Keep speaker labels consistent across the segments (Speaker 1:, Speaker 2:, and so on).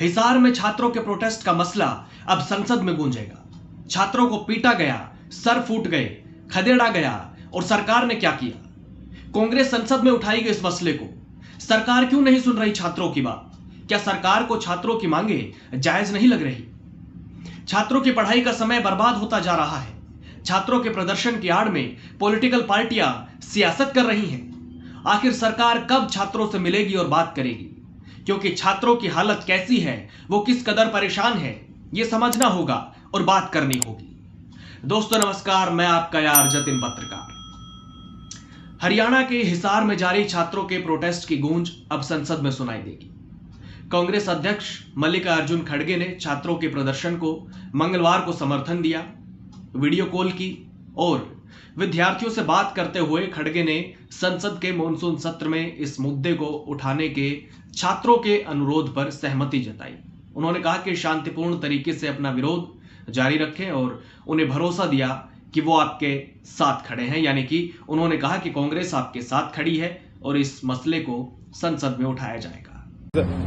Speaker 1: हिसार में छात्रों के प्रोटेस्ट का मसला अब संसद में गूंजेगा। छात्रों को पीटा गया, सर फूट गए, खदेड़ा गया और सरकार ने क्या किया? कांग्रेस संसद में उठाएगी इस मसले को। सरकार क्यों नहीं सुन रही छात्रों की बात? क्या सरकार को छात्रों की मांगे जायज नहीं लग रही? छात्रों की पढ़ाई का समय बर्बाद होता जा रहा है। छात्रों के प्रदर्शन की आड़ में पॉलिटिकल पार्टियां सियासत कर रही हैं। आखिर सरकार कब छात्रों से मिलेगी और बात करेगी? क्योंकि छात्रों की हालत कैसी है, वो किस कदर परेशान है, ये समझना होगा और बात करनी होगी। दोस्तों नमस्कार, मैं आपका यार जतिन पत्रकार। हरियाणा के हिसार में जारी छात्रों के प्रोटेस्ट की गूंज अब संसद में सुनाई देगी। कांग्रेस अध्यक्ष मल्लिकार्जुन खड़गे ने छात्रों के प्रदर्शन को मंगलवार को समर्थन दिया, वीडियो कॉल की और विद्यार्थियों से बात करते हुए खड़गे ने संसद के मॉनसून सत्र में इस मुद्दे को उठाने के छात्रों के अनुरोध पर सहमति जताई। उन्होंने कहा कि शांतिपूर्ण तरीके से अपना विरोध जारी रखें और उन्हें भरोसा दिया कि वो आपके साथ खड़े हैं। यानी कि उन्होंने कहा कि कांग्रेस आपके साथ खड़ी है और इस मसले को संसद में उठाया जाएगा।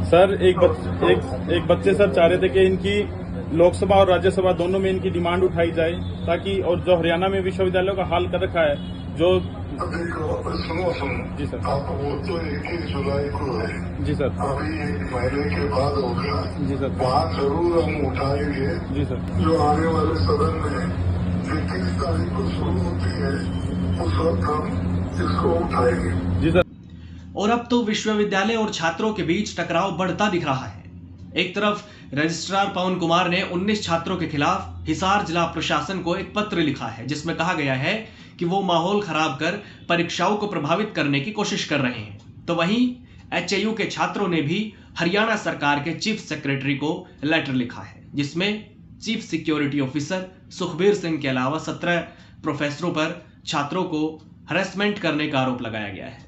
Speaker 2: सर एक बच्चे सर चाह रहे थे कि इनकी लोकसभा और राज्यसभा दोनों में इनकी डिमांड उठाई जाए ताकि, और जो हरियाणा में विश्वविद्यालयों का हाल कर रखा है जो
Speaker 3: सुनो
Speaker 2: जी सर,
Speaker 3: आपको वो तो 21 जुलाई को है
Speaker 2: जी सर,
Speaker 3: अभी एक महीने के बाद होगा
Speaker 2: जी सर,
Speaker 3: वहाँ जरूर हम उठाएंगे।
Speaker 2: जी सर,
Speaker 3: जो आने वाले सदन में 21 तारीख को शुरू होती है उस वक्त हम इसको उठाएंगे।
Speaker 2: जी सर।
Speaker 1: और अब तो विश्वविद्यालय और छात्रों के बीच टकराव बढ़ता दिख रहा है। एक तरफ रजिस्ट्रार पवन कुमार ने 19 छात्रों के खिलाफ हिसार जिला प्रशासन को एक पत्र लिखा है, जिसमें कहा गया है कि वो माहौल खराब कर परीक्षाओं को प्रभावित करने की कोशिश कर रहे हैं। तो वहीं एचएयू के छात्रों ने भी हरियाणा सरकार के चीफ सेक्रेटरी को लेटर लिखा है, जिसमें chief security officer Sukhbir Singh के अलावा 17 प्रोफेसरों पर छात्रों को हरेसमेंट करने का आरोप लगाया गया है।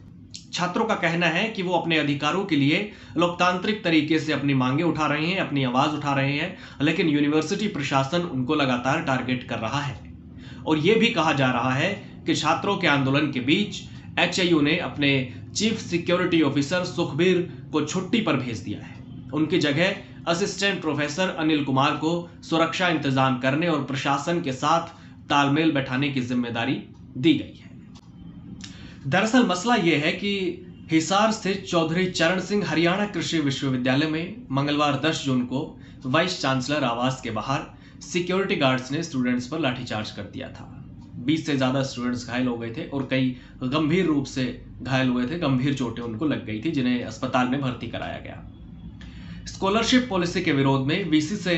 Speaker 1: छात्रों का कहना है कि वो अपने अधिकारों के लिए लोकतांत्रिक तरीके से अपनी मांगे उठा रहे हैं, अपनी आवाज उठा रहे हैं, लेकिन यूनिवर्सिटी प्रशासन उनको लगातार टारगेट कर रहा है। और यह भी कहा जा रहा है कि छात्रों के आंदोलन के बीच एचएयू ने अपने चीफ सिक्योरिटी ऑफिसर सुखबीर को छुट्टी पर भेज दिया है। उनकी जगह असिस्टेंट प्रोफेसर अनिल कुमार को सुरक्षा इंतजाम करने और प्रशासन के साथ तालमेल बैठाने की जिम्मेदारी दी गई है। दरअसल मसला यह है कि हिसार स्थित चौधरी चरण सिंह हरियाणा कृषि विश्वविद्यालय में मंगलवार 10 जून को वाइस चांसलर आवास के बाहर सिक्योरिटी गार्ड्स ने स्टूडेंट्स पर लाठीचार्ज कर दिया था। 20 से ज्यादा स्टूडेंट्स घायल हो गए थे और कई गंभीर रूप से घायल हुए थे। गंभीर चोटें उनको लग गई थी, जिन्हें अस्पताल में भर्ती कराया गया। स्कॉलरशिप पॉलिसी के विरोध में वीसी से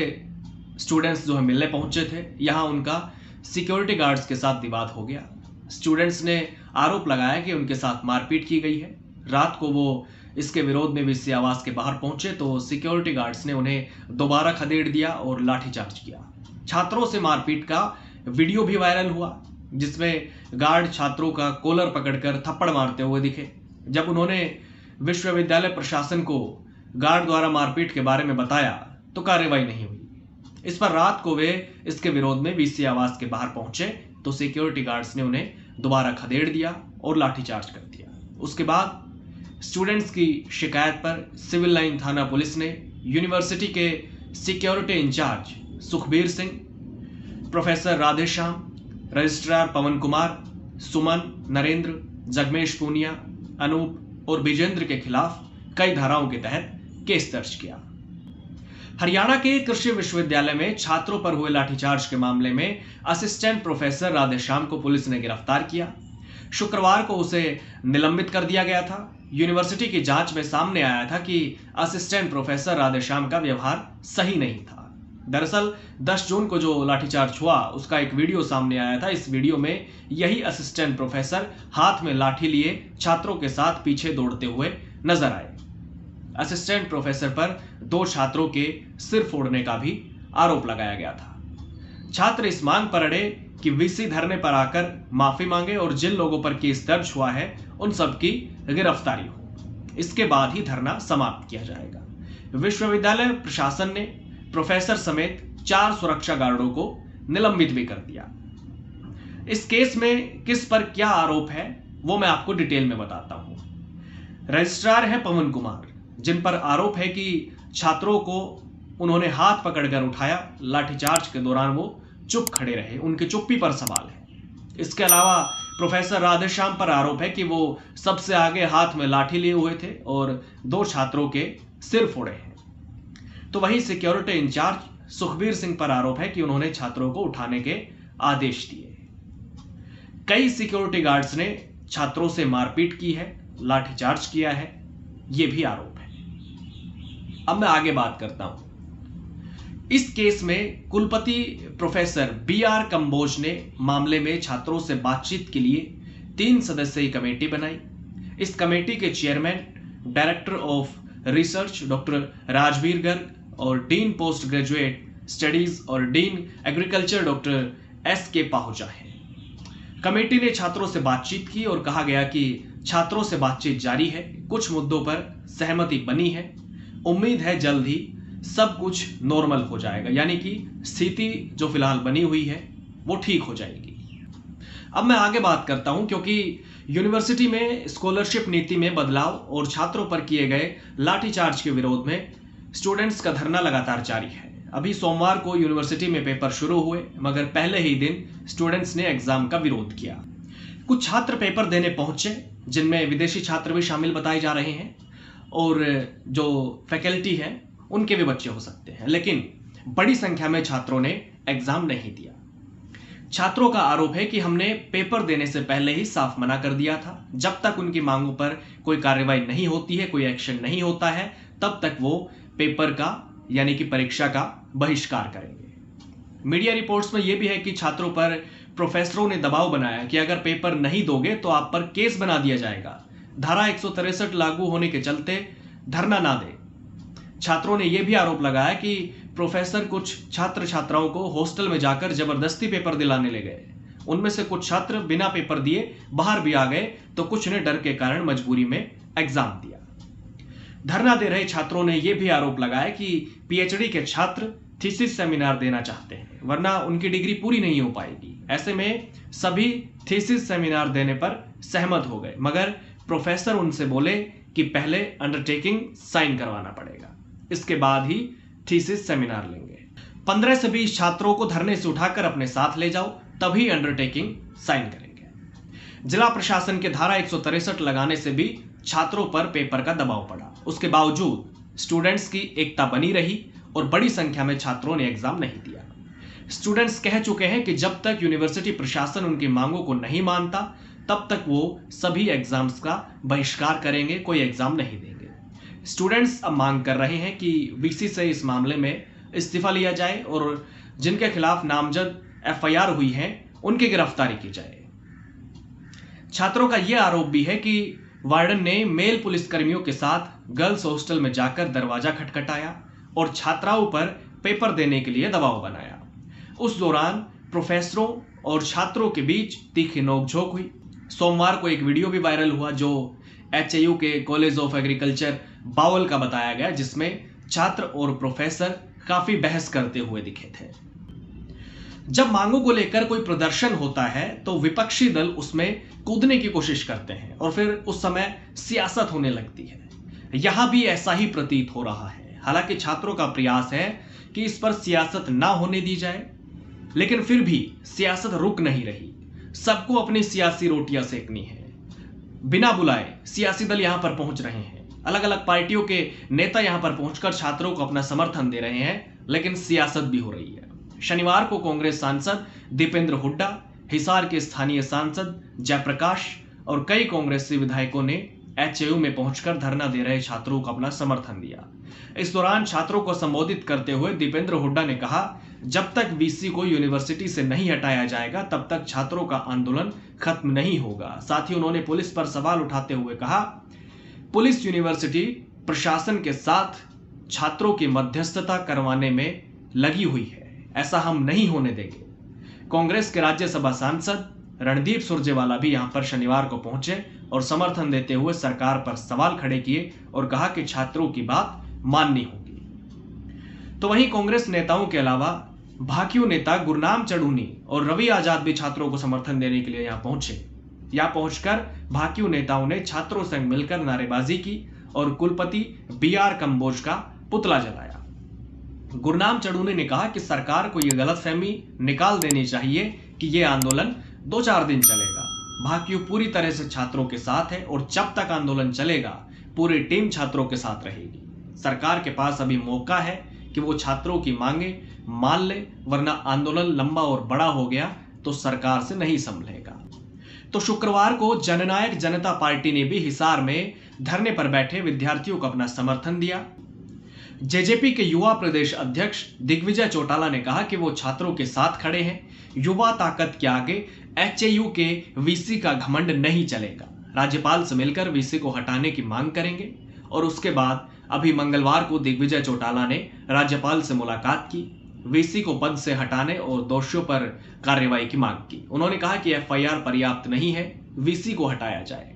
Speaker 1: स्टूडेंट्स जो है मिलने पहुंचे थे। यहां उनका सिक्योरिटी गार्ड्स के साथ विवाद हो गया। स्टूडेंट्स ने आरोप लगाया कि उनके साथ मारपीट की गई है। रात को वो इसके विरोध में वीसी आवास के बाहर पहुंचे तो सिक्योरिटी गार्ड्स ने उन्हें दोबारा खदेड़ दिया और लाठीचार्ज किया। छात्रों से मारपीट का वीडियो भी वायरल हुआ, जिसमें गार्ड छात्रों का कॉलर पकड़कर थप्पड़ मारते हुए दिखे। जब उन्होंने विश्वविद्यालय प्रशासन को गार्ड द्वारा मारपीट के बारे में बताया तो कार्रवाई नहीं हुई। इस पर रात को वे इसके विरोध में वीसी आवास के बाहर पहुंचे तो सिक्योरिटी गार्ड्स ने उन्हें दोबारा खदेड़ दिया और लाठीचार्ज कर दिया। उसके बाद स्टूडेंट्स की शिकायत पर सिविल लाइन थाना पुलिस ने यूनिवर्सिटी के security incharge Sukhbir Singh, professor Radheshyam, registrar Pawan Kumar, Suman, Narendra, Jagmesh Poonia, Anoop और विजेंद्र के खिलाफ कई धाराओं के तहत केस दर्ज किया। हरियाणा के कृषि विश्वविद्यालय में छात्रों पर हुए लाठीचार्ज के मामले में असिस्टेंट प्रोफेसर राधेश्याम को पुलिस ने गिरफ्तार किया। शुक्रवार को उसे निलंबित कर दिया गया था। यूनिवर्सिटी की जांच में सामने आया था कि असिस्टेंट प्रोफेसर राधेश्याम का व्यवहार सही नहीं था। दरअसल 10 जून को जो लाठीचार्ज हुआ उसका एक वीडियो सामने आया था। इस वीडियो में यही असिस्टेंट प्रोफेसर हाथ में लाठी लिए छात्रों के साथ पीछे दौड़ते हुए नजर आए। असिस्टेंट प्रोफेसर पर 2 छात्रों के सिर फोड़ने का भी आरोप लगाया गया था। छात्र इस मांग पर अड़े कि वीसी धरने पर आकर माफी मांगे और जिन लोगों पर केस दर्ज हुआ है उन सब की गिरफ्तारी हो। इसके बाद ही धरना समाप्त किया जाएगा। विश्वविद्यालय प्रशासन ने प्रोफेसर समेत 4 सुरक्षा गार्डों को निलंबित भी कर दिया। इस केस में किस पर क्या आरोप है वो मैं आपको डिटेल में बताता हूं। रजिस्ट्रार है पवन कुमार, जिन पर आरोप है कि छात्रों को उन्होंने हाथ पकड़कर उठाया। लाठीचार्ज के दौरान वो चुप खड़े रहे। उनकी चुप्पी पर सवाल है। इसके अलावा प्रोफेसर राधेश्याम पर आरोप है कि वो सबसे आगे हाथ में लाठी लिए हुए थे और 2 छात्रों के सिर फोड़े हैं। तो वहीं सिक्योरिटी इंचार्ज सुखबीर सिंह पर आरोप है कि उन्होंने छात्रों को उठाने के आदेश दिए। कई सिक्योरिटी गार्ड्स ने छात्रों से मारपीट की है, लाठीचार्ज किया है, यह भी आरोप है। अब मैं आगे बात करता हूं। इस केस में कुलपति प्रोफेसर BR कंबोज ने मामले में छात्रों से बातचीत के लिए 3 सदस्यीय कमेटी बनाई। इस कमेटी के chairman director of research doctor Rajveer Garg और डीन पोस्ट ग्रेजुएट स्टडीज और dean agriculture doctor SK Pahuja हैं। कमेटी ने छात्रों से बातचीत की और कहा गया कि छात्रों से बातचीत जारी है, कुछ मुद्दों पर सहमति बनी है, उम्मीद है जल्द ही सब कुछ नॉर्मल हो जाएगा, यानी कि स्थिति जो फिलहाल बनी हुई है वो ठीक हो जाएगी। अब मैं आगे बात करता हूं, क्योंकि यूनिवर्सिटी में स्कॉलरशिप नीति में बदलाव और छात्रों पर किए गए लाठीचार्ज के विरोध में स्टूडेंट्स का धरना लगातार जारी है। अभी सोमवार को यूनिवर्सिटी में पेपर शुरू हुए, मगर पहले ही दिन स्टूडेंट्स ने एग्जाम का विरोध किया। कुछ छात्र पेपर देने पहुंचे, जिनमें विदेशी छात्र भी शामिल बताए जा रहे हैं और जो फैकल्टी है उनके भी बच्चे हो सकते हैं, लेकिन बड़ी संख्या में छात्रों ने एग्जाम नहीं दिया। छात्रों का आरोप है कि हमने पेपर देने से पहले ही साफ मना कर दिया था। जब तक उनकी मांगों पर कोई कार्रवाई नहीं होती है, कोई एक्शन नहीं होता है, तब तक वो पेपर का यानी कि परीक्षा का बहिष्कार करेंगे। मीडिया रिपोर्ट्स में यह भी है कि छात्रों पर प्रोफेसरों ने दबाव बनाया कि अगर पेपर नहीं दोगे तो आप पर केस बना दिया जाएगा। धारा 163 लागू होने के चलते धरना ना दे। छात्रों ने यह भी आरोप लगाया कि प्रोफेसर कुछ छात्र छात्राओं को हॉस्टल में जाकर जबरदस्ती पेपर दिलाने ले गए। उनमें से कुछ छात्र बिना पेपर दिए बाहर भी आ गए, तो कुछ ने डर के कारण मजबूरी में एग्जाम दिया। धरना दे रहे छात्रों ने यह भी आरोप लगाया कि PhD के छात्र थीसिस सेमिनार देना चाहते हैं, वरना उनकी डिग्री पूरी नहीं हो पाएगी। ऐसे में सभी थीसिस सेमिनार देने पर सहमत हो गए, मगर प्रोफेसर उनसे बोले कि पहले अंडरटेकिंग साइन करवाना पड़ेगा, इसके बाद ही थीसिस सेमिनार लेंगे। 15 से 20 छात्रों को धरने से उठाकर अपने साथ ले जाओ, तभी अंडरटेकिंग साइन करेंगे। जिला प्रशासन के धारा 163 लगाने से भी छात्रों पर पेपर का दबाव पड़ा। उसके बावजूद स्टूडेंट्स की एकता बनी रही और बड़ी संख्या में छात्रों ने एग्जाम नहीं दिया। स्टूडेंट्स कह चुके हैं कि जब तक यूनिवर्सिटी प्रशासन उनकी मांगों को नहीं मानता, तब तक वो सभी एग्जाम्स का बहिष्कार करेंगे, कोई एग्जाम नहीं देंगे। स्टूडेंट्स अब मांग कर रहे हैं कि VC से इस मामले में इस्तीफा लिया जाए और जिनके खिलाफ नामजद FIR हुई है उनकी गिरफ्तारी की जाए। छात्रों का यह आरोप भी है कि वार्डन ने मेल पुलिसकर्मियों के साथ गर्ल्स हॉस्टल में जाकर दरवाजा खटखटाया और छात्राओं पर पेपर देने के लिए दबाव बनाया। उस दौरान प्रोफेसरों और छात्रों के बीच तीखी नोकझोंक हुई। सोमवार को एक वीडियो भी वायरल हुआ जो HAU के कॉलेज ऑफ एग्रीकल्चर बावल का बताया गया, जिसमें छात्र और प्रोफेसर काफी बहस करते हुए दिखे थे। जब मांगों को लेकर कोई प्रदर्शन होता है तो विपक्षी दल उसमें कूदने की कोशिश करते हैं और फिर उस समय सियासत होने लगती है। यहां भी ऐसा ही प्रतीत हो रहा है। हालांकि छात्रों का प्रयास है कि इस पर सियासत ना होने दी जाए, लेकिन फिर भी सियासत रुक नहीं रही। सबको अपनी सियासी रोटियां सेकनी है। बिना बुलाए सियासी दल यहां पर पहुंच रहे हैं। अलग अलग पार्टियों के नेता यहां पर पहुंचकर छात्रों को अपना समर्थन दे रहे हैं, लेकिन सियासत भी हो रही है। शनिवार को कांग्रेस सांसद दीपेंद्र हुड्डा, हिसार के स्थानीय सांसद जयप्रकाश और कई कांग्रेसी विधायकों ने HAU में पहुंचकर धरना दे रहे छात्रों को अपना समर्थन दिया। इस दौरान छात्रों को संबोधित करते हुए दीपेंद्र हुड्डा ने कहा, जब तक VC को यूनिवर्सिटी से नहीं हटाया जाएगा तब तक छात्रों का आंदोलन खत्म नहीं होगा। साथ ही उन्होंने पुलिस पर सवाल उठाते हुए कहा, पुलिस यूनिवर्सिटी प्रशासन के साथ छात्रों की मध्यस्थता करवाने में लगी हुई है, ऐसा हम नहीं होने देंगे। कांग्रेस के राज्यसभा सांसद रणदीप सुरजेवाला भी यहां पर शनिवार को पहुंचे और समर्थन देते हुए सरकार पर सवाल खड़े किए और कहा कि छात्रों की बात माननी होगी। तो वहीं कांग्रेस नेताओं के अलावा भाकियू नेता गुरनाम चढ़ूनी और रवि आजाद भी छात्रों को समर्थन देने के लिए यहां पहुंचे। यहां पहुंचकर भाकियू नेताओं ने छात्रों संग मिलकर नारेबाजी की और कुलपति BR कंबोज का पुतला जलाया। गुरनाम चड़ूने ने कहा कि सरकार को यह गलतफहमी निकाल देनी चाहिए कि यह आंदोलन 2-4 दिन चलेगा। भाकियू पूरी तरह से छात्रों के साथ है और जब तक आंदोलन चलेगा पूरी टीम छात्रों के साथ रहेगी। सरकार के पास अभी मौका है कि वो छात्रों की मांगे मान ले, वरना आंदोलन लंबा और बड़ा हो गया तो सरकार से नहीं संभलेगा। तो शुक्रवार को जननायक जनता पार्टी ने भी हिसार में धरने पर बैठे विद्यार्थियों को अपना समर्थन दिया। जेजेपी के युवा प्रदेश अध्यक्ष दिग्विजय चौटाला ने कहा कि वो छात्रों के साथ खड़े हैं। युवा ताकत के आगे एचएयू के वीसी का घमंड नहीं चलेगा। राज्यपाल से मिलकर वीसी को हटाने की मांग करेंगे। और उसके बाद अभी मंगलवार को दिग्विजय चौटाला ने राज्यपाल से मुलाकात की, वीसी को पद से हटाने और दोषियों पर कार्रवाई की मांग की। उन्होंने कहा कि एफआईआर पर्याप्त नहीं है, वीसी को हटाया जाए।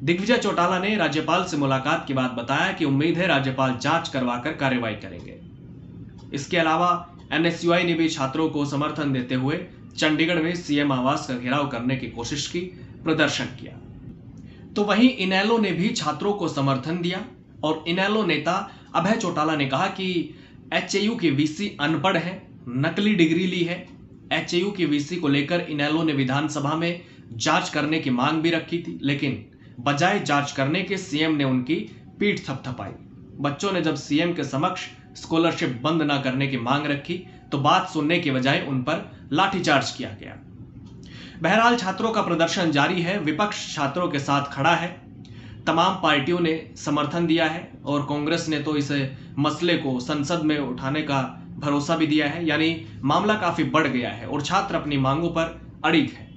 Speaker 1: दिग्विजय चौटाला ने राज्यपाल से मुलाकात के बाद बताया कि उम्मीद है राज्यपाल जांच करवाकर कार्रवाई करेंगे। इसके अलावा एनएसयूआई ने भी छात्रों को समर्थन देते हुए चंडीगढ़ में सीएम आवास का घेराव करने की कोशिश की, प्रदर्शन किया। तो वहीं इनेलो ने भी छात्रों को समर्थन दिया और इनेलो नेता अभय चौटाला ने कहा कि एचएयू की वीसी अनपढ़ है, नकली डिग्री ली है। एचएयू की वीसी को लेकर इनेलो ने विधानसभा में जांच करने की मांग भी रखी थी, लेकिन बजाय जांच करने के सीएम ने उनकी पीठ थपथपाई। बच्चों ने जब सीएम के समक्ष स्कॉलरशिप बंद न करने की मांग रखी तो बात सुनने के बजाय उन पर लाठीचार्ज किया गया। बहरहाल छात्रों का प्रदर्शन जारी है, विपक्ष छात्रों के साथ खड़ा है। तमाम पार्टियों ने समर्थन दिया है और कांग्रेस ने तो इस मसले को संसद में उठाने का भरोसा भी दिया है। यानी मामला काफी बढ़ गया है और छात्र अपनी मांगों पर अड़िग है।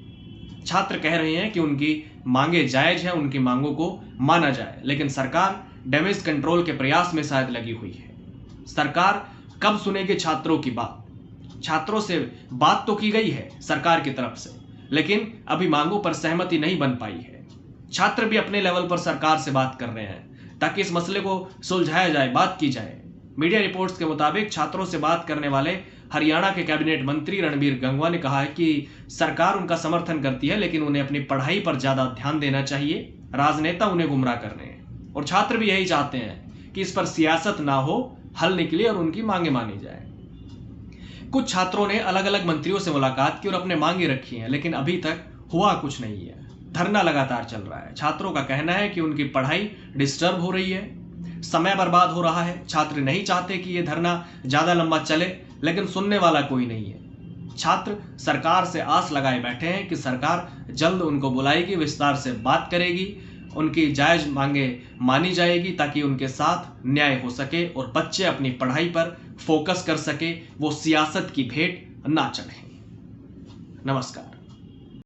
Speaker 1: छात्र कह रहे हैं कि उनकी मांगे जायज है, उनकी मांगों को माना जाए, लेकिन सरकार डैमेज कंट्रोल के प्रयास में शायद लगी हुई है। सरकार कब सुनेगी छात्रों की बात? छात्रों से बात तो की गई है सरकार की तरफ से, लेकिन अभी मांगों पर सहमति नहीं बन पाई है। छात्र भी अपने लेवल पर सरकार से बात कर रहे हैं ताकि इस मसले को सुलझाया जाए, बात की जाए। मीडिया रिपोर्ट्स के मुताबिक छात्रों से बात करने वाले हरियाणा के कैबिनेट मंत्री रणबीर गंगवा ने कहा है कि सरकार उनका समर्थन करती है, लेकिन उन्हें अपनी पढ़ाई पर ज्यादा ध्यान देना चाहिए। राजनेता उन्हें गुमराह कर रहे हैं और छात्र भी यही चाहते हैं कि इस पर सियासत ना हो, हल निकले और उनकी मांगे मानी जाए। कुछ छात्रों ने अलग अलग मंत्रियों से मुलाकात की और अपने मांगे रखी हैं, लेकिन अभी तक हुआ कुछ नहीं है। धरना लगातार चल रहा है। छात्रों का कहना है कि उनकी पढ़ाई डिस्टर्ब हो रही है, समय बर्बाद हो रहा है। छात्र नहीं चाहते कि यह धरना ज्यादा लंबा चले, लेकिन सुनने वाला कोई नहीं है। छात्र सरकार से आस लगाए बैठे हैं कि सरकार जल्द उनको बुलाएगी, विस्तार से बात करेगी, उनकी जायज मांगे मानी जाएगी ताकि उनके साथ न्याय हो सके और बच्चे अपनी पढ़ाई पर फोकस कर सके, वो सियासत की भेंट ना चढ़े। नमस्कार।